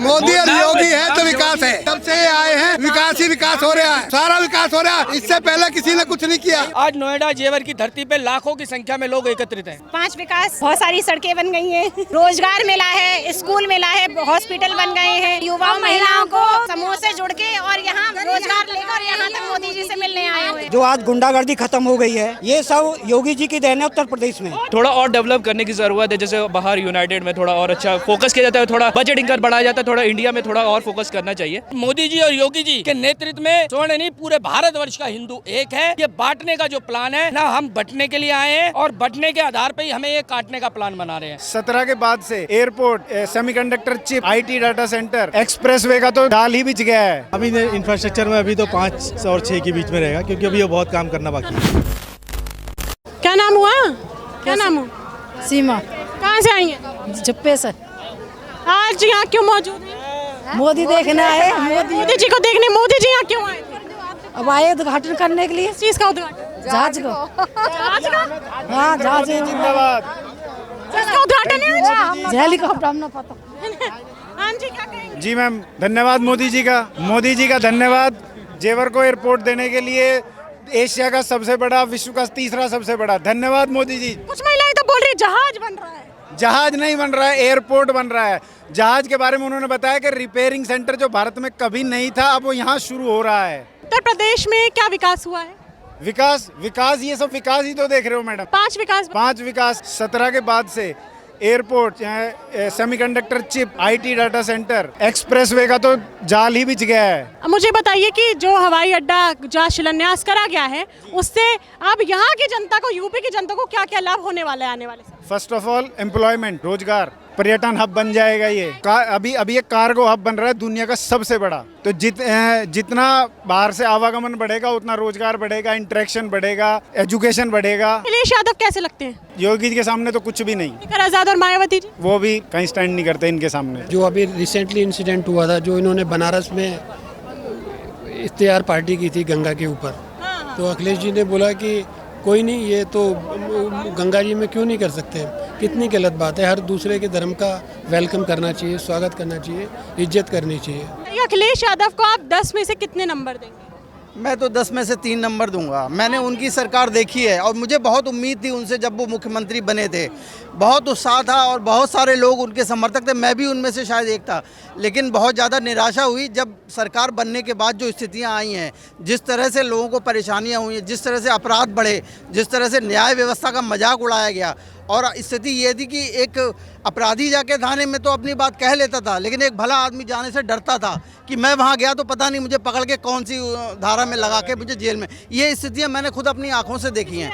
मोदी और योगी है तो विकास है, तब से आए हैं, विकास ही विकास हो रहा है, सारा विकास हो रहा है। इससे पहले किसी ने कुछ नहीं किया। आज नोएडा जेवर की धरती पे लाखों की संख्या में लोग एकत्रित हैं। 5 विकास, बहुत सारी सड़कें बन गई हैं, रोजगार मिला है, स्कूल मिला है, हॉस्पिटल बन गए हैं, युवाओं महिलाओं को समूह से जुड़ के और यहाँ रोजगार लेकर यहाँ तक मोदी जी से मिलने आए हुए। जो आज गुंडागर्दी खत्म हो गई है, ये सब योगी जी की देन है उत्तर प्रदेश में। थोड़ा और डेवलप करने की जरूरत है, जैसे बाहर यूनाइटेड में थोड़ा और अच्छा फोकस किया जाता है, थोड़ा बजटिंग कर बढ़ाया जाता है, थोड़ा इंडिया में थोड़ा और फोकस करना चाहिए। मोदी जी और योगी जी के नेतृत्व में स्वर्ण नहीं पूरे भारतवर्ष का हिंदू एक है। ये बांटने का जो प्लान है ना, हम बंटने के लिए आए हैं और बंटने के आधार पर ही हमें ये काटने का प्लान बना रहे हैं। 17 के बाद से airport, semiconductor chip, IT data centre, expressway का तो जाल ही बिछ गया है। अभी इंफ्रास्ट्रक्चर में अभी तो 5 और 6 के बीच में रहेगा, क्योंकि अभी ये बहुत काम करना बाकी है। क्या नाम हुआ? क्या नाम हुआ? सीमा। कहाँ से आई है? जुप्पे से। आज यहाँ क्यों मौजूद है? मोदी देखना है। मोदी जी को देखने मोदी जी यहाँ क्यों आए? अब आए उद्घाटन करने के लिए। किस चीज का उद्घाटन? जहाज को। जहाज का? हाँ, जहाज जिंदाबाद। किसका उद्घाटन है? हेलीकॉप्टर हमने पता। हाँ जी, क्या कहेंगे? जी मैम, धन्यवाद मोदी जी का धन्यवाद। जेवर को एयरपोर्ट देने के लिए एशिया का सबसे बड़ा, विश्व का तीसरा सबसे बड़ा। धन्यवाद मोदी जी। कुछ महिलाएं तो बोल रही है जहाज बन रहा है। जहाज नहीं बन रहा है, एयरपोर्ट बन रहा है। जहाज के बारे में उन्होंने बताया कि रिपेयरिंग सेंटर जो भारत में कभी नहीं था, अब वो यहाँ शुरू हो रहा है। उत्तर प्रदेश में क्या विकास हुआ है? विकास ये सब विकास ही तो देख रहे हो मैडम। 5 विकास। 5 विकास 17 के बाद से airport, semiconductor chip, IT data centre, expressway का तो जाल ही बिछ गया है। मुझे बताइए कि जो हवाई अड्डा जहाँ शिलान्यास करा गया है, उससे अब यहाँ की जनता को, यूपी की जनता को क्या क्या लाभ होने वाला है आने वाले समय? फर्स्ट ऑफ ऑल एम्प्लॉयमेंट, रोजगार, पर्यटन हब बन जाएगा ये। अभी ये कार्गो हब बन रहा है दुनिया का सबसे बड़ा। तो जितना बाहर से आवागमन बढ़ेगा उतना रोजगार बढ़ेगा, इंटरेक्शन बढ़ेगा, एजुकेशन बढ़ेगा। अखिलेश यादव कैसे लगते हैं? योगी जी के सामने तो कुछ भी नहीं। आजाद और मायावती जी? वो भी कहीं स्टैंड नहीं करते इनके सामने। जो अभी रिसेंटली इंसिडेंट हुआ था, जो इन्होंने बनारस में इख्तियार पार्टी की थी गंगा के ऊपर, तो अखिलेश जी ने बोला कि कोई नहीं, ये तो गंगा जी में क्यों नहीं कर सकते। कितनी गलत बात है। हर दूसरे के धर्म का वेलकम करना चाहिए, स्वागत करना चाहिए, इज्जत करनी चाहिए। अखिलेश यादव को आप 10 में से कितने नंबर देंगे? मैं तो 10 में से 3 नंबर दूंगा। मैंने उनकी सरकार देखी है और मुझे बहुत उम्मीद थी उनसे जब वो मुख्यमंत्री बने थे। बहुत उत्साह था और बहुत सारे लोग उनके समर्थक थे, मैं भी उनमें से शायद एक था। लेकिन बहुत ज़्यादा निराशा हुई जब सरकार बनने के बाद जो स्थितियां आई हैं, जिस तरह से लोगों को परेशानियां हुई हैं, जिस तरह से अपराध बढ़े, जिस तरह से न्याय व्यवस्था का मजाक उड़ाया गया। और स्थिति ये थी कि एक अपराधी जाके थाने में तो अपनी बात कह लेता था, लेकिन एक भला आदमी जाने से डरता था कि मैं वहाँ गया तो पता नहीं मुझे पकड़ के कौन सी धारा में लगा के मुझे जेल में। ये स्थितियाँ मैंने खुद अपनी आंखों से देखी हैं।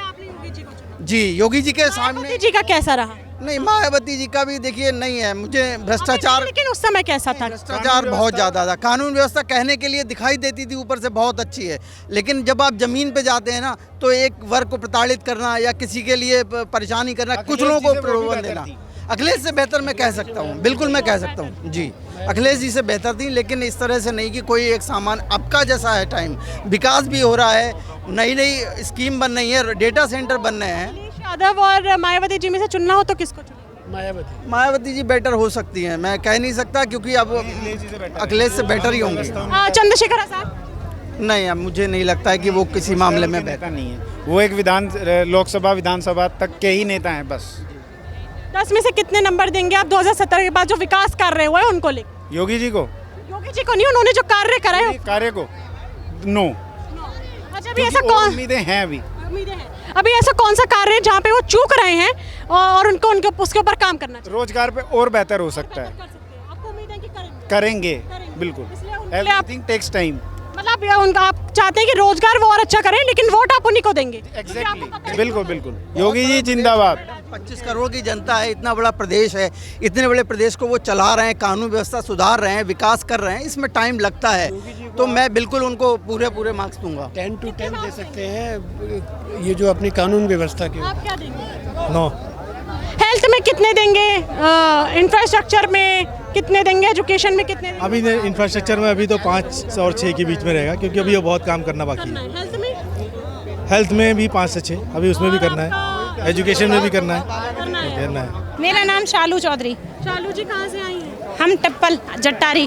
जी, योगी जी के सामने। जी का कैसा रहा? नहीं, मायावती जी का भी देखिए नहीं है। मुझे भ्रष्टाचार, लेकिन उस समय कैसा था? भ्रष्टाचार बहुत ज़्यादा था। कानून व्यवस्था कहने के लिए दिखाई देती थी ऊपर से बहुत अच्छी है, लेकिन जब आप ज़मीन पे जाते हैं ना, तो एक वर्ग को प्रताड़ित करना या किसी के लिए परेशानी करना, कुछ लोगों को प्रलोभन देना। अखिलेश से बेहतर मैं कह सकता हूँ, बिल्कुल मैं कह सकता हूँ जी, अखिलेश जी से बेहतर थी। लेकिन इस तरह से नहीं कि कोई एक सामान, अब का जैसा है टाइम, विकास भी हो रहा है, नई नई स्कीम बन रही है, डेटा सेंटर बन रहे हैं। यादव और मायावती जी में से चुनना हो तो किसको चुने? मायावती जी बेटर हो सकती हैं, मैं कह नहीं सकता, क्योंकि अब अखिलेश से बेटर ही होंगी। चंद्रशेखर आजाद? नहीं, अब मुझे नहीं लगता है कि वो किसी मामले में बेहतर नहीं है। वो एक लोकसभा विधानसभा तक के ही नेता हैं बस। 10 में से कितने नंबर देंगे आप 2017 के बाद जो विकास कार्य हुए उनको लेकर? योगी जी को? योगी जी को नहीं, उन्होंने जो कार्य कराए कार्य को नो। अच्छा, अभी ऐसा कौन, उम्मीदें हैं अभी ऐसा कौन सा कार्य है जहाँ पे वो चूक रहे हैं और उनको उसके ऊपर काम करना चाहिए? रोजगार पे और बेहतर हो सकता है। आपको उम्मीद है कि करेंगे बिल्कुल। Everything takes time. मतलब उनका आप चाहते हैं कि रोजगार वो और अच्छा करें, लेकिन वोट आप उन्हीं को देंगे? एग्जैक्टली, बिल्कुल। योगी जी जिंदाबाद। 25 करोड़ की जनता है, इतना बड़ा प्रदेश है, इतने बड़े प्रदेश को वो चला रहे हैं, कानून व्यवस्था सुधार रहे हैं, विकास कर रहे हैं, इसमें टाइम लगता है। तो मैं बिल्कुल उनको पूरे मार्क्स दूंगा। 10 to 10 दे सकते हैं। ये जो अपनी कानून व्यवस्था के, आप क्या देंगे? 9। हेल्थ में कितने देंगे? इंफ्रास्ट्रक्चर में कितने देंगे? एजुकेशन में कितने देंगे? अभी इंफ्रास्ट्रक्चर में अभी तो 5 और 6 के बीच में रहेगा, क्योंकि अभी ये बहुत काम करना बाकी है। हेल्थ में भी 5 से 6, अभी उसमें भी करना है, एजुकेशन में भी करना है। ठहरना है। मेरा नाम शालू चौधरी। शालू जी कहाँ से आई हैं? हम टप्पल जट्टारी।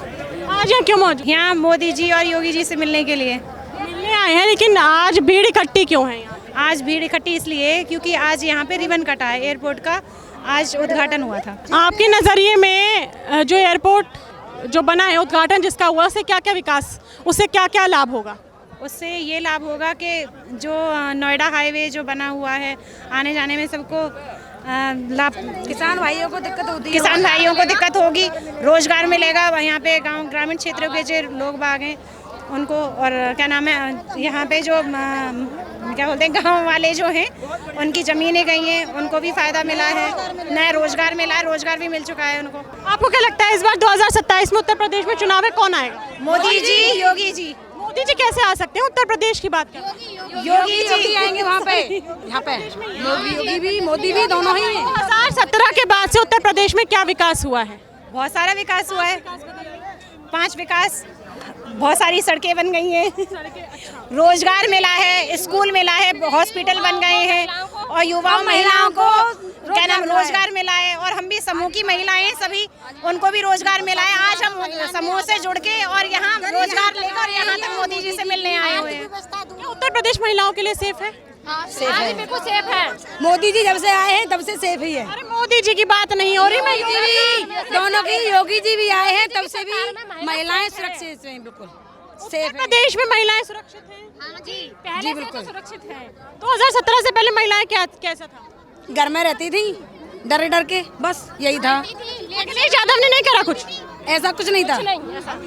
आज यहाँ क्यों मौजूद? यहाँ मोदी जी और योगी जी से मिलने के लिए मिलने आए हैं, लेकिन आज भीड़ इकट्ठी क्यों है यहाँ? आज भीड़ इकट्ठी इसलिए क्योंकि आज यहाँ पे रिबन कटा है एयरपोर्ट का, आज उद्घाटन हुआ था। आपके नज़रिए में जो एयरपोर्ट जो बना है, उद्घाटन जिसका हुआ, उससे क्या क्या विकास, उससे क्या क्या लाभ होगा? उससे ये लाभ होगा कि जो नोएडा हाईवे जो बना हुआ है, आने जाने में सबको लाभ, किसान भाइयों को दिक्कत होती है। किसान भाइयों को दिक्कत होगी, रोजगार मिलेगा यहाँ पे, गांव ग्रामीण क्षेत्रों के जो लोग बाग हैं उनको, और क्या नाम है, यहाँ पे जो क्या बोलते हैं गांव वाले जो हैं उनकी ज़मीनें गई हैं, उनको भी फ़ायदा मिला है, नया रोजगार मिला है, रोजगार भी मिल चुका है उनको। आपको क्या लगता है इस बार 2027 में उत्तर प्रदेश में चुनाव है, कौन आएगा? मोदी जी, योगी जी। मोदी जी कैसे आ सकते हैं? उत्तर प्रदेश की बात करें, योगी जी आएंगे वहाँ पे, यहाँ पे योगी भी मोदी भी दोनों ही हैं। 2017 के बाद से उत्तर प्रदेश में क्या विकास हुआ है? बहुत सारा विकास हुआ है, 5 विकास, बहुत सारी सड़कें बन गई हैं, रोजगार मिला है, स्कूल मिला है, हॉस्पिटल बन गए हैं, और युवाओं महिलाओं को क्या नाम रोजगार मिला है, और हम भी समूह की महिलाएं सभी, उनको भी रोजगार मिला है। आज हम समूह से जुड़ के और यहाँ रोजगार लेकर यहाँ तक मोदी जी से मिलने आए हुए हैं। क्या उत्तर प्रदेश महिलाओं के लिए सेफ है? सेफ है, बिल्कुल सेफ है। मोदी जी जब से आए हैं तब से सेफ ही है। अरे मोदी जी की बात नहीं हो रही, मैं दोनों की, योगी जी भी आए हैं तब से भी महिलाएं सुरक्षित हैं, बिल्कुल सेफ उत्तर प्रदेश में महिलाएं सुरक्षित हैं? जी बिल्कुल सुरक्षित हैं। 2017 से पहले महिलाएं कैसा था? घर में रहती थी डर डर के, बस यही था। अखिलेश यादव ने नहीं करा कुछ? ऐसा कुछ नहीं था,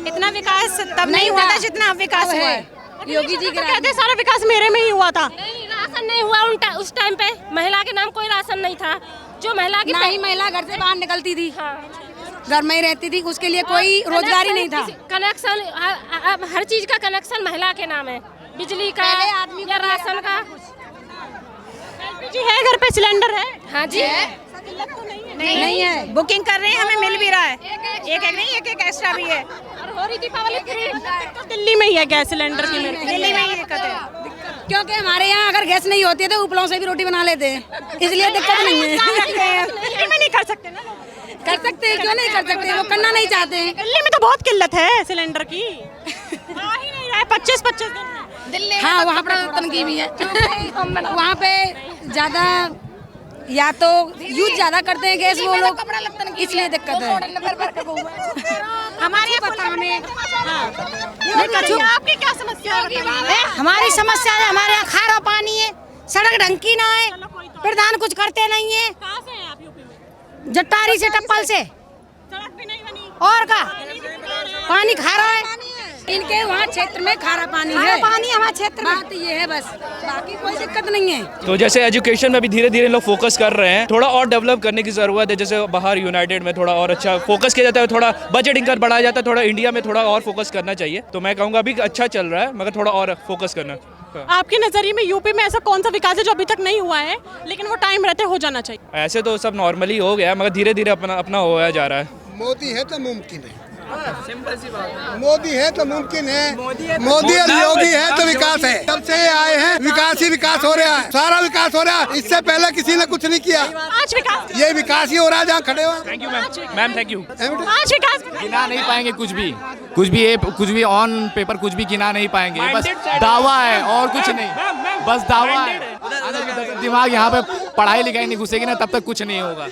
इतना विकास तब नहीं हुआ था जितना अब विकास हुआ है। योगी जी के कहते सारा विकास मेरे में ही हुआ था। राशन नहीं हुआ उस टाइम पे, महिला के नाम कोई राशन नहीं था। जो महिला की, ना ही महिला घर से बाहर निकलती थी, घर में ही रहती थी, उसके लिए कोई रोजगार ही नहीं था। कनेक्शन, हर चीज का कनेक्शन महिला के नाम है, बिजली का या राशन का। जी है, घर पे सिलेंडर है? हाँ जी, नहीं है, बुकिंग कर रहे हैं, हमें मिल भी रहा है, एक नहीं, एक एक्स्ट्रा भी है। हो रही दीपावली दिल्ली में ही है गैस सिलेंडर की, दिल्ली में ही दिक्कत है, क्योंकि हमारे यहाँ अगर गैस नहीं होती है तो उपलों से भी रोटी बना लेते हैं, इसलिए दिक्कत नहीं है। दिल्ली में नहीं कर सकते ना? कर सकते हैं, क्यों नहीं कर सकते, वो करना नहीं चाहते हैं। दिल्ली में तो बहुत किल्लत है सिलेंडर की, आ ही नहीं रहा है 25-25 दिन दिल्ली। हाँ, वहाँ पर तनकी भी है, वहाँ पे ज्यादा या तो यूज ज्यादा करते हैं गैस वो लोग, इसलिए दिक्कत है। हमारे पता हमें आपकी क्या समस्या है? हमारी समस्या है, हमारे यहाँ खारा पानी है, सड़क ढंग की ना है, प्रधान कुछ करते नहीं है। कहाँ से हैं आप यूपी में? जट्टारी से, टप्पल से। सड़क भी नहीं बनी और का पानी खारा है, इनके वहाँ क्षेत्र में खारा पानी है, पानी हमारे क्षेत्र में। बात ये है बस, बाकी कोई दिक्कत नहीं है। तो जैसे एजुकेशन में भी धीरे धीरे लोग फोकस कर रहे हैं, थोड़ा और डेवलप करने की ज़रूरत है। जैसे बाहर यूनाइटेड में थोड़ा और अच्छा फोकस किया जाता है, थोड़ा बजट इनकम बढ़ाया जाता है, थोड़ा इंडिया में थोड़ा और फोकस करना चाहिए। तो मैं कहूँगा अभी अच्छा चल रहा है, मगर थोड़ा और फोकस करना। आपके नजरिए में यूपी में ऐसा कौन सा विकास है जो अभी तक नहीं हुआ है लेकिन वो टाइम रहते हो जाना चाहिए? ऐसे तो सब नॉर्मली हो गया, मगर धीरे धीरे अपना अपना होया जा रहा है। मोदी है तो मुमकिन है, मोदी है तो मुमकिन है, मोदी और योगी है तो विकास है। तब से आए हैं, विकास ही विकास हो रहा है, सारा विकास हो रहा है, इससे पहले किसी ने कुछ नहीं किया। आज विकास, ये विकास ही हो रहा है जहाँ खड़े हो। Thank you ma'am, thank you. आज विकास गिना नहीं पाएंगे कुछ भी ऑन पेपर कुछ भी गिना नहीं पाएंगे, बस दावा है और कुछ नहीं, बस दावा है। दिमाग यहाँ पे पढ़ाई लिखाई नहीं घुसेगी ना, तब तक कुछ नहीं होगा।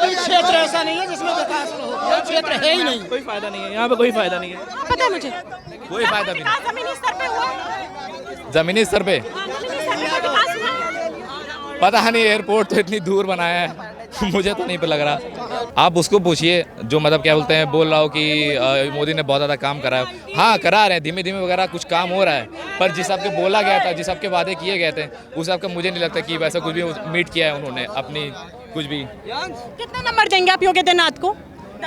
क्षेत्र ऐसा नहीं है जिसमें विकास हो, क्षेत्र है ही नहीं, कोई फायदा नहीं है यहाँ पे, कोई फायदा नहीं है। पता है मुझे, कोई फायदा भी नहीं। जमीनी स्तर पे हुआ, जमीनी स्तर पे पता नहीं, एयरपोर्ट तो इतनी दूर बनाया है मुझे तो नहीं लग रहा। आप उसको पूछिए जो मतलब क्या बोलते हैं, बोल रहा हो कि मोदी ने बहुत ज़्यादा काम करा है। हाँ, करा रहे हैं, धीमे धीमे वगैरह कुछ काम हो रहा है, पर जिस हिसाब के बोला गया था, जिस हिसाब के वादे किए गए थे, उस हिसाब का मुझे नहीं लगता कि वैसा कुछ भी मीट किया है उन्होंने अपनी कुछ भी। कितना नंबर देंगे आप योगी आदित्यनाथ को?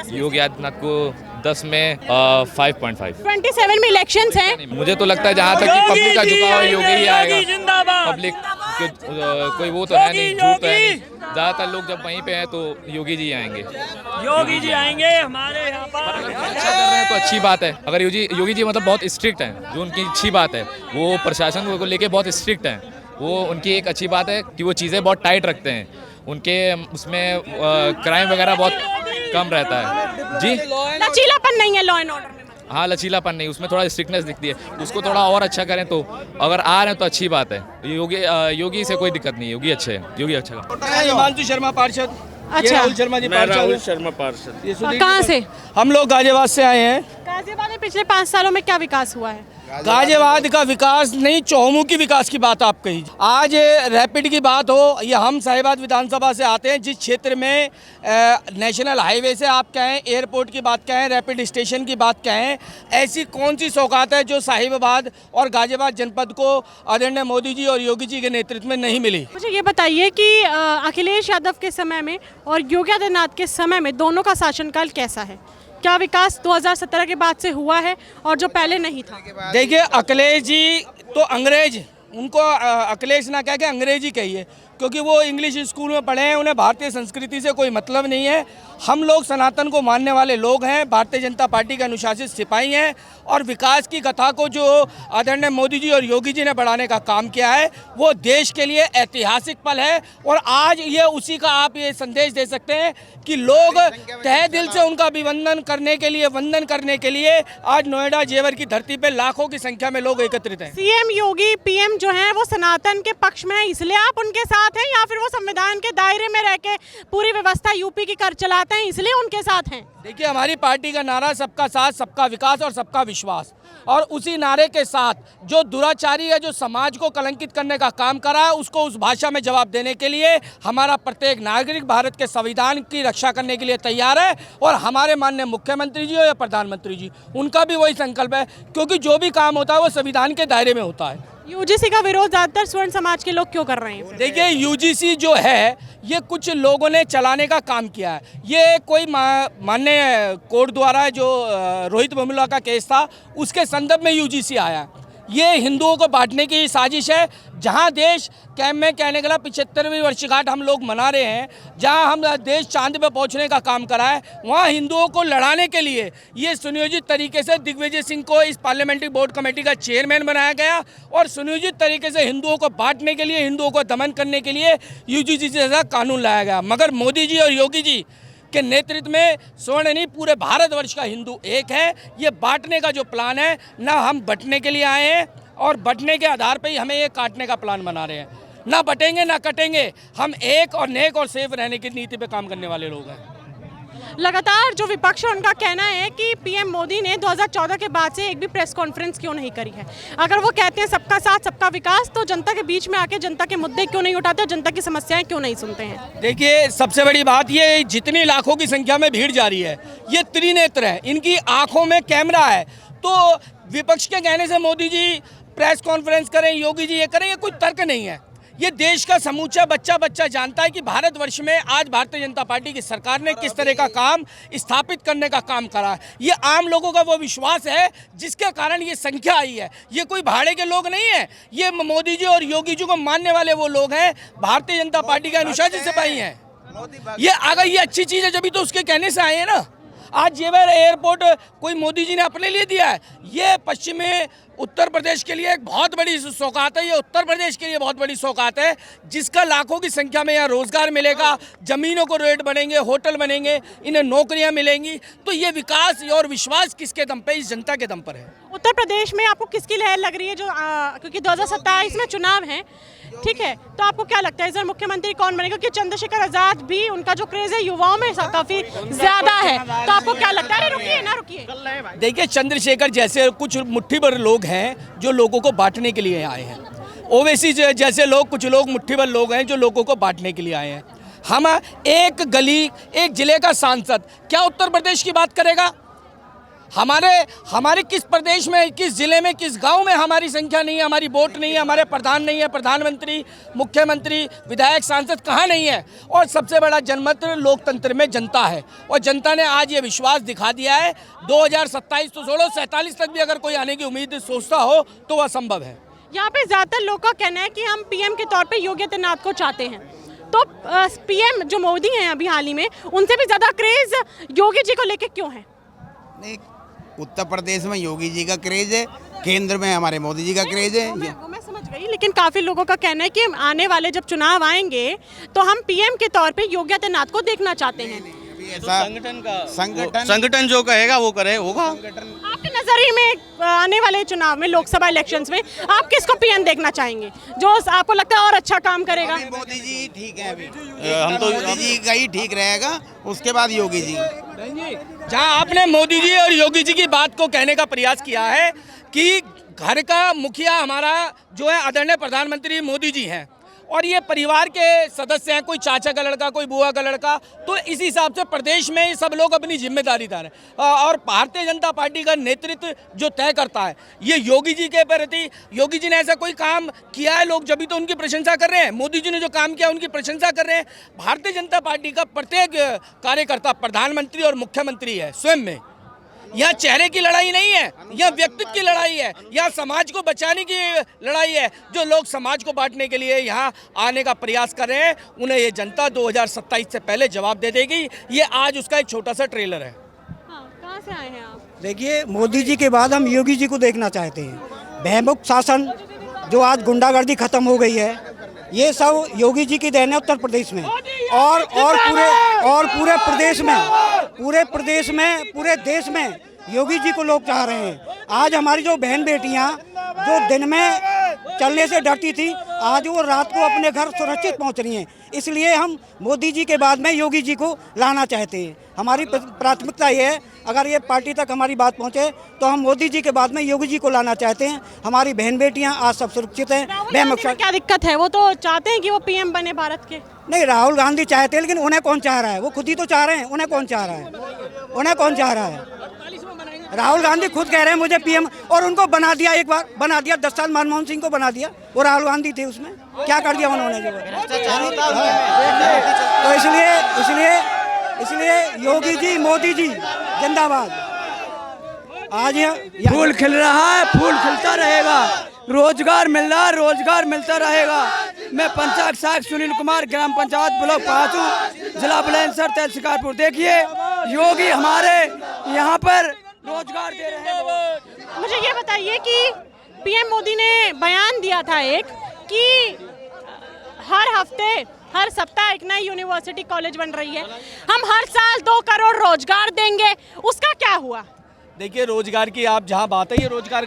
योगी आदित्यनाथ को 10 में 5.5। 27 में इलेक्शंस हैं। मुझे तो लगता है जहाँ तक कि पब्लिक का झुकाव है, योगी ही आएगा। पब्लिक कोई वो तो है नहीं, झूठ तो है नहीं, ज़्यादातर लोग जब वहीं पे हैं तो योगी जी आएंगे। योगी जी आएंगे हमारे यहाँ पर। अच्छा कर रहे हैं तो अच्छी बात है। अगर योगी जी मतलब बहुत स्ट्रिक्ट हैं, जो उनकी अच्छी बात है, वो प्रशासन को लेके बहुत स्ट्रिक्ट हैं, वो उनकी एक अच्छी बात है कि वो चीज़ें बहुत टाइट रखते हैं। उनके उसमें क्राइम वगैरह बहुत कम रहता है जी। लचीलापन नहीं है लॉ एंड ऑर्डर में। हाँ, लचीलापन नहीं, उसमें थोड़ा स्ट्रिक्टनेस दिखती है, उसको थोड़ा और अच्छा करें तो, अगर आ रहे हैं तो अच्छी बात है। योगी से कोई दिक्कत नहीं है, योगी अच्छे हैं, योगी अच्छा है। हिमांशु शर्मा पार्षद। अच्छा। राहुल शर्मा जी पार्षद। राहुल शर्मा पार्षद। कहाँ से? हम लोग गाजियाबाद से आए हैं। गाजियाबाद में पिछले 5 सालों में क्या विकास हुआ है? गाजियाबाद का विकास नहीं, चौमुखी विकास की बात आप कही। आज रैपिड की बात हो, ये हम साहिबाद विधानसभा से आते हैं, जिस क्षेत्र में नेशनल हाईवे से आप कहें, एयरपोर्ट की बात कहें, रैपिड स्टेशन की बात कहें, ऐसी कौन सी सौगात है जो साहिबाबाद और गाजियाबाद जनपद को आदरणीय मोदी जी और योगी जी के नेतृत्व में नहीं मिली? मुझे ये बताइए कि अखिलेश यादव के समय में और योगी आदित्यनाथ के समय में दोनों का शासनकाल कैसा है? क्या विकास 2017 के बाद से हुआ है और जो पहले नहीं था? देखिए, अखिलेश जी तो अंग्रेज, उनको अखिलेश ना कह के अंग्रेजी कहिए, क्योंकि वो इंग्लिश स्कूल में पढ़े हैं, उन्हें भारतीय संस्कृति से कोई मतलब नहीं है। हम लोग सनातन को मानने वाले लोग हैं, भारतीय जनता पार्टी के अनुशासित सिपाही हैं, और विकास की कथा को जो आदरणीय मोदी जी और योगी जी ने बढ़ाने का काम किया है, वो देश के लिए ऐतिहासिक पल है। और आज ये उसी का आप ये संदेश दे सकते हैं कि लोग तहे दिल से उनका अभिवंदन करने के लिए, वंदन करने के लिए आज नोएडा जेवर की धरती पर लाखों की संख्या में लोग एकत्रित हैं। सीएम योगी, पीएम जो है वो सनातन के पक्ष में है, इसलिए आप उनके साथ हैं, या फिर वो संविधान के दायरे में रह के पूरी व्यवस्था यूपी की कर चलाते हैं इसलिए उनके साथ हैं? देखिए, हमारी पार्टी का नारा सबका साथ, सबका विकास और सबका विश्वास, और उसी नारे के साथ जो दुराचारी है, जो समाज को कलंकित करने का काम करा है, उसको उस भाषा में जवाब देने के लिए हमारा प्रत्येक नागरिक भारत के संविधान की रक्षा करने के लिए तैयार है। और हमारे माननीय मुख्यमंत्री जी हो या प्रधानमंत्री जी, उनका भी वही संकल्प है, क्योंकि जो भी काम होता है वो संविधान के दायरे में होता है। यूजीसी का विरोध ज्यादातर स्वर्ण समाज के लोग क्यों कर रहे हैं? देखिए, यूजीसी जो है ये कुछ लोगों ने चलाने का काम किया है। ये कोई माननीय कोर्ट द्वारा जो रोहित वेमुला का केस था, उसके संदर्भ में यूजीसी आया है। ये हिंदुओं को बांटने की साजिश है। जहां देश कैम में कहने के लिए 75वीं वर्षगांठ हम लोग मना रहे हैं, जहां हम देश चांद पे पहुंचने का काम करा है, वहां हिंदुओं को लड़ाने के लिए ये सुनियोजित तरीके से दिग्विजय सिंह को इस पार्लियामेंट्री बोर्ड कमेटी का चेयरमैन बनाया गया, और सुनियोजित तरीके से हिंदुओं को बांटने के लिए, हिंदुओं को दमन करने के लिए यूजीसी जैसा कानून लाया गया। मगर मोदी जी और योगी जी के नेतृत्व में स्वर्ण नहीं, पूरे भारतवर्ष का हिंदू एक है। ये बांटने का जो प्लान है ना, हम बंटने के लिए आए हैं, और बंटने के आधार पर ही हमें ये काटने का प्लान बना रहे हैं। ना बटेंगे ना कटेंगे, हम एक और नेक और सेफ रहने की नीति पे काम करने वाले लोग हैं। लगातार जो विपक्ष है उनका कहना है कि पीएम मोदी ने 2014 के बाद से एक भी प्रेस कॉन्फ्रेंस क्यों नहीं करी है? अगर वो कहते हैं सबका साथ सबका विकास, तो जनता के बीच में आके जनता के मुद्दे क्यों नहीं उठाते, जनता की समस्याएं क्यों नहीं सुनते हैं? देखिए, सबसे बड़ी बात ये, जितनी लाखों की संख्या में भीड़ जा रही है, ये त्रिनेत्र है, इनकी आंखों में कैमरा है। तो विपक्ष के कहने से मोदी जी प्रेस कॉन्फ्रेंस करें, योगी जी ये करें, ये कोई तर्क नहीं है। ये देश का समूचा बच्चा जानता है कि भारतवर्ष में आज भारतीय जनता पार्टी की सरकार ने किस तरह का काम स्थापित करने का काम करा है। ये आम लोगों का वो विश्वास है जिसके कारण ये संख्या आई है। ये कोई भाड़े के लोग नहीं है, ये मोदी जी और योगी जी को मानने वाले वो लोग हैं, भारतीय जनता पार्टी के अनुशासित सिपाही हैं। ये अगर ये अच्छी चीज़ है जब तो उसके कहने से आए हैं ना। आज जेवर एयरपोर्ट कोई मोदी जी ने अपने लिए दिया है, ये पश्चिमी उत्तर प्रदेश के लिए एक बहुत बड़ी सौगात है। ये उत्तर प्रदेश के लिए बहुत बड़ी सौगात है, जिसका लाखों की संख्या में यहाँ रोजगार मिलेगा, जमीनों को रेट बनेंगे, होटल बनेंगे, इन्हें नौकरियाँ मिलेंगी। तो ये विकास और विश्वास किसके दम पे? इस जनता के दम पर है। उत्तर प्रदेश में आपको किसकी लहर लग रही है? जो क्योंकि 2027 में चुनाव है, ठीक है, तो आपको क्या लगता है इस बार मुख्यमंत्री कौन बनेगा? क्योंकि चंद्रशेखर आजाद भी, उनका जो क्रेज है युवाओं में काफी ज्यादा है, तो आपको क्या लगता है? रुकिए ना, रुकिए। देखिए, चंद्रशेखर जैसे कुछ मुट्ठी भर लोग हैं जो लोगों को बांटने के लिए आए हैं। ओवैसी जैसे लोग, कुछ लोग मुट्ठी भर लोग हैं जो लोगों को बांटने के लिए आए हैं। हम एक गली, एक जिले का सांसद क्या उत्तर प्रदेश की बात करेगा? हमारे किस प्रदेश में, किस जिले में, किस गांव में हमारी संख्या नहीं है, हमारी वोट नहीं है, हमारे प्रधान नहीं है, प्रधानमंत्री, मुख्यमंत्री, विधायक, सांसद कहाँ नहीं है? और सबसे बड़ा जनमत लोकतंत्र में जनता है, और जनता ने आज ये विश्वास दिखा दिया है। 2027 तो छोड़ो, 47 तक भी अगर कोई आने की उम्मीद सोचता हो तो वह असंभव है। यहाँ पे ज्यादातर लोगों का कहना है कि हम पीएम के तौर पे योगी आदित्यनाथ को चाहते हैं, तो पीएम जो मोदी हैं अभी हाल ही में, उनसे भी ज्यादा क्रेज योगी जी को लेके क्यों है? नहीं, उत्तर प्रदेश में योगी जी का क्रेज है, केंद्र में हमारे मोदी जी का क्रेज है। वो मैं समझ गई, नहीं, लेकिन काफ़ी लोगों का कहना है कि आने वाले जब चुनाव आएंगे तो हम पीएम के तौर पे योगी आदित्यनाथ को देखना चाहते हैं। संगठन जो कहेगा वो करे होगा। आपके नजरिए में आने वाले चुनाव में, लोकसभा इलेक्शंस में, आप किसको पीएम देखना चाहेंगे जो आपको लगता है और अच्छा काम करेगा? मोदी जी ठीक है, अभी हम तो मोदी जी का ही ठीक रहेगा, उसके बाद योगी जी। जहां आपने मोदी जी और योगी जी की बात को कहने का प्रयास किया है कि घर का मुखिया हमारा जो है आदरणीय प्रधानमंत्री मोदी जी हैं और ये परिवार के सदस्य हैं, कोई चाचा का लड़का, कोई बुआ का लड़का, तो इस हिसाब से प्रदेश में सब लोग अपनी जिम्मेदारी दार है और भारतीय जनता पार्टी का नेतृत्व जो तय करता है ये योगी जी के प्रति। योगी जी ने ऐसा कोई काम किया है, लोग जब भी तो उनकी प्रशंसा कर रहे हैं। मोदी जी ने जो काम किया उनकी प्रशंसा कर रहे हैं। भारतीय जनता पार्टी का प्रत्येक कार्यकर्ता प्रधानमंत्री और मुख्यमंत्री है स्वयं में। यहाँ चेहरे की लड़ाई नहीं है, यहाँ व्यक्तित्व की लड़ाई है, यहाँ समाज को बचाने की लड़ाई है। जो लोग समाज को बांटने के लिए यहाँ आने का प्रयास कर रहे हैं उन्हें ये जनता 2027 से पहले जवाब दे देगी। ये आज उसका एक छोटा सा ट्रेलर है। कहाँ से आए हैं आप? देखिए, मोदी जी के बाद हम योगी जी को देखना चाहते हैं। भयमुक्त शासन जो आज गुंडागर्दी खत्म हो गई है, ये सब योगी जी की देन है उत्तर प्रदेश में और पूरे देश में योगी जी को लोग चाह रहे हैं। आज हमारी जो बहन बेटियां जो दिन में चलने से डरती थी, आज वो रात को अपने घर सुरक्षित पहुंच रही हैं। इसलिए हम मोदी जी के बाद में योगी जी को लाना चाहते हैं। हमारी प्राथमिकता ये है, अगर ये पार्टी तक हमारी बात पहुंचे तो हम मोदी जी के बाद में योगी जी को लाना चाहते हैं। हमारी बहन बेटियां आज सब सुरक्षित हैं। क्या दिक्कत है? वो तो चाहते हैं कि वो पीएम बने भारत के। नहीं, राहुल गांधी चाहते हैं, लेकिन उन्हें कौन चाह रहा है? वो खुद ही तो चाह रहे हैं। उन्हें कौन चाह रहा है? राहुल गांधी खुद कह रहे हैं मुझे पीएम, और उनको बना दिया, एक बार बना दिया, 10 साल मनमोहन सिंह को बना दिया। वो राहुल गांधी थे, उसमें क्या कर दिया उन्होंने? तो इसलिए योगी जी, मोदी जी जिंदाबाद। आज फूल खिल रहा है, फूल खिलता रहेगा, रोजगार मिल रहा है, रोजगार मिलता रहेगा। मैं पंचायत सहायक सुनील कुमार, ग्राम पंचायत ब्लॉक 5, जिला बुलंदशहर, तहसील शिकारपुर। देखिए, योगी हमारे यहाँ पर रोजगार दे रहे हैं। मुझे ये बताइए कि पीएम मोदी ने बयान दिया था एक कि हर हफ्ते, हर सप्ताह एक नई यूनिवर्सिटी कॉलेज बन रही है, हम हर साल 2 करोड़ रोजगार देंगे। उसका क्या हुआ? देखिए, रोजगार की आप जहां बात है, ये रोजगार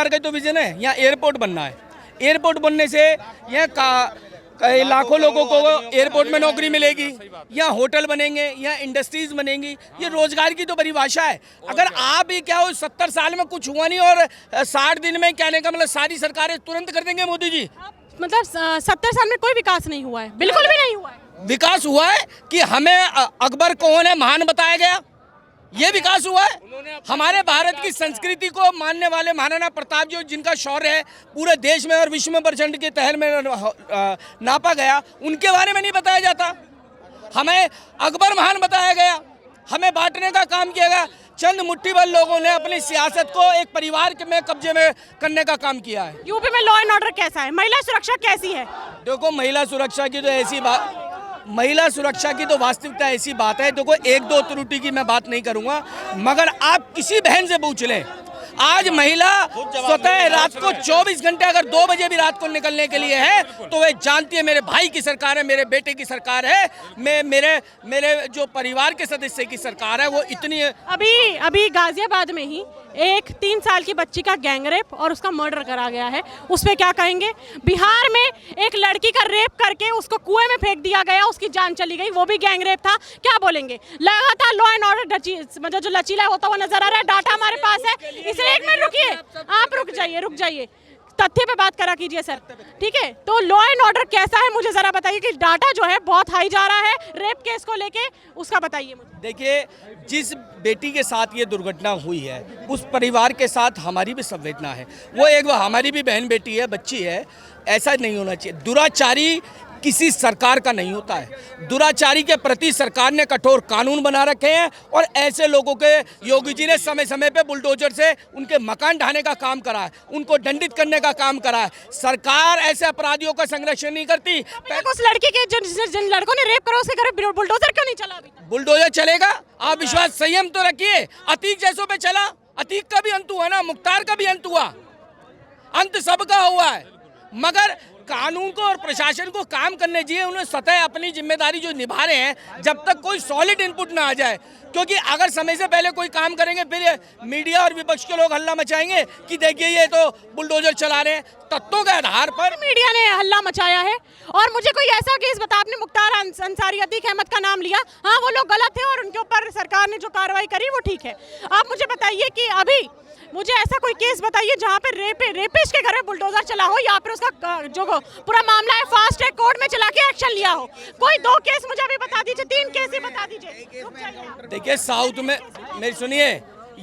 का तो विजन है। यहाँ एयरपोर्ट बनना है। एयरपोर्ट बनने से यहाँ लाखों लोगों को एयरपोर्ट में नौकरी मिलेगी, यहाँ होटल बनेंगे, यहाँ इंडस्ट्रीज बनेंगी। ये रोजगार की तो परिभाषा है। अगर आप ही क्या हो 70 साल में कुछ हुआ नहीं और 60 दिन में कहने का मतलब सारी सरकारें तुरंत कर देंगे मोदी जी? मतलब 70 साल में कोई विकास नहीं हुआ है? बिल्कुल भी नहीं हुआ है। विकास हुआ है कि हमें अकबर कौन है महान बताया गया, ये विकास हुआ है। हमारे भारत की संस्कृति को मानने वाले महाराणा प्रताप जो जिनका शौर्य है पूरे देश में और विश्व में प्रचंड के तहल में नापा गया, उनके बारे में नहीं बताया जाता। हमें अकबर महान बताया गया, हमें बांटने का काम किया गया। चंद मुट्ठीभर लोगों ने अपनी सियासत को एक परिवार में कब्जे में करने का काम किया है। यूपी में लॉ एंड ऑर्डर कैसा है? महिला सुरक्षा कैसी है? देखो, महिला सुरक्षा की तो वास्तविकता ऐसी बात है। देखो, 1-2 त्रुटि की मैं बात नहीं करूंगा, मगर आप किसी बहन से पूछ लें, आज महिला स्वतः रात को 24 घंटे अगर 2 बजे भी रात को निकलने के लिए है तो वे जानती है मेरे भाई की सरकार है, मेरे बेटे की सरकार है, मेरे जो परिवार के सदस्य की सरकार है। वो इतनी अभी गाजियाबाद में ही एक 3 साल की बच्ची का गैंगरेप और उसका मर्डर करा गया है, उस पर क्या कहेंगे? बिहार में एक लड़की का रेप करके उसको कुएं में फेंक दिया गया, उसकी जान चली गई, वो भी गैंगरेप था। क्या बोलेंगे? लगातार लॉ एंड ऑर्डर मतलब जो लचीला होता हुआ नजर आ रहा है। डाटा हमारे पास है। इसे 1 मिनट रुकिए, आप रुक जाइए, तथ्य पे बात करा कीजिए सर, ठीक है? तो लॉ एंड ऑर्डर कैसा है मुझे जरा बताइए कि डाटा जो है बहुत हाई जा रहा है रेप केस को लेके, उसका बताइए मुझे। देखिए, जिस बेटी के साथ ये दुर्घटना हुई है उस परिवार के साथ हमारी भी संवेदना है। वो हमारी भी बहन बेटी है, बच्ची है। ऐसा नहीं होना चाहिए। दुराचारी किसी सरकार का नहीं होता है। दुराचारी के प्रति सरकार ने कठोर कानून बना रखे हैं और ऐसे लोगों के योगी जी ने समय समय पे बुलडोजर से उनके मकान ढाने का काम करा है, उनको दंडित करने का काम करा है। सरकार ऐसे अपराधियों का संरक्षण नहीं करती। उस लड़की के जिन लड़कों ने रेप करा उसके घर बुलडोजर क्यों नहीं चला? अभी बुलडोजर चलेगा, आप विश्वास संयम तो रखिए। अतीक जैसों पे चला, अतीक का भी अंत हुआ ना, मुख्तार का भी अंत हुआ। अंत सबका हुआ है, मगर कानून को और प्रशासन को काम करने चाहिए। उन्हें सतह अपनी जिम्मेदारी जो निभा रहे हैं, जब तक कोई सॉलिड इनपुट ना आ जाए, क्योंकि अगर समय से पहले कोई काम करेंगे फिर मीडिया और विपक्ष के लोग हल्ला मचाएंगे कि देखिए ये तो बुलडोजर चला रहे हैं। तत्वों के आधार पर मीडिया ने हल्ला मचाया है। और मुझे कोई ऐसा केस बता, आपने मुख्तार अंसारी, अतीक अहमद का नाम लिया, हाँ वो लोग गलत थे और उनके ऊपर सरकार ने जो कार्रवाई करी वो ठीक है। आप मुझे बताइए कि अभी मुझे ऐसा कोई केस बताइए जहाँ पे रेपिस्ट के घर में बुलडोजर चला हो या फिर उसका जो पूरा मामला है फास्ट ट्रैक कोर्ट में चला के एक्शन लिया हो। कोई 2 केस मुझे अभी बता दीजिए, 3 केस ही बता दीजिए। देखिए साउथ में, मेरी सुनिए,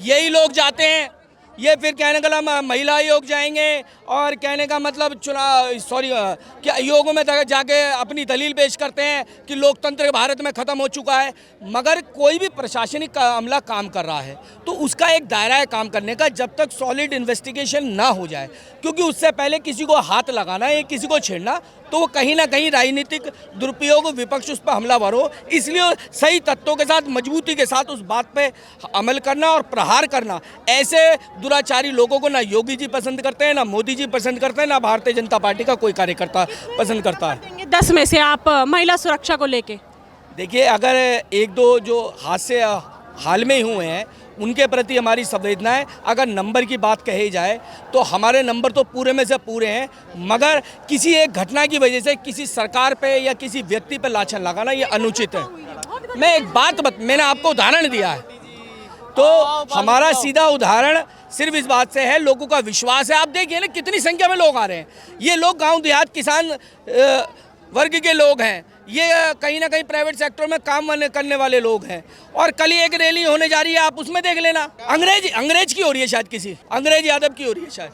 यही लोग जाते हैं, ये फिर कहने का महिला आयोग जाएंगे और कहने का मतलब क्या आयोगों में जाके अपनी दलील पेश करते हैं कि लोकतंत्र भारत में ख़त्म हो चुका है। मगर कोई भी प्रशासनिक अमला काम कर रहा है तो उसका एक दायरा है काम करने का, जब तक सॉलिड इन्वेस्टिगेशन ना हो जाए, क्योंकि उससे पहले किसी को हाथ लगाना या किसी को छेड़ना तो वो कहीं ना कहीं राजनीतिक दुरुपयोग, विपक्ष उस पर हमलावर हो। इसलिए सही तत्वों के साथ, मजबूती के साथ उस बात पे अमल करना और प्रहार करना। ऐसे दुराचारी लोगों को ना योगी जी पसंद करते हैं, ना मोदी जी पसंद करते हैं, ना भारतीय जनता पार्टी का कोई कार्यकर्ता पसंद करता है। 10 में से आप महिला सुरक्षा को लेके देखिए, अगर 1-2 जो हादसे हाल में ही हुए हैं उनके प्रति हमारी संवेदना है। अगर नंबर की बात कही जाए तो हमारे नंबर तो पूरे में से पूरे हैं, मगर किसी एक घटना की वजह से किसी सरकार पे या किसी व्यक्ति पे लाछन लगाना ये अनुचित है। मैं एक बात मैंने आपको उदाहरण दिया है, तो हमारा सीधा उदाहरण सिर्फ इस बात से है, लोगों का विश्वास है। आप देखिए ना कितनी संख्या में लोग आ रहे हैं। ये लोग गाँव देहात किसान वर्ग के लोग हैं, ये कहीं ना कहीं प्राइवेट सेक्टर में काम करने वाले लोग हैं। और कल ही एक रैली होने जा रही है, आप उसमें देख लेना, अंग्रेज की हो रही है शायद, किसी अंग्रेज यादव की हो रही है शायद।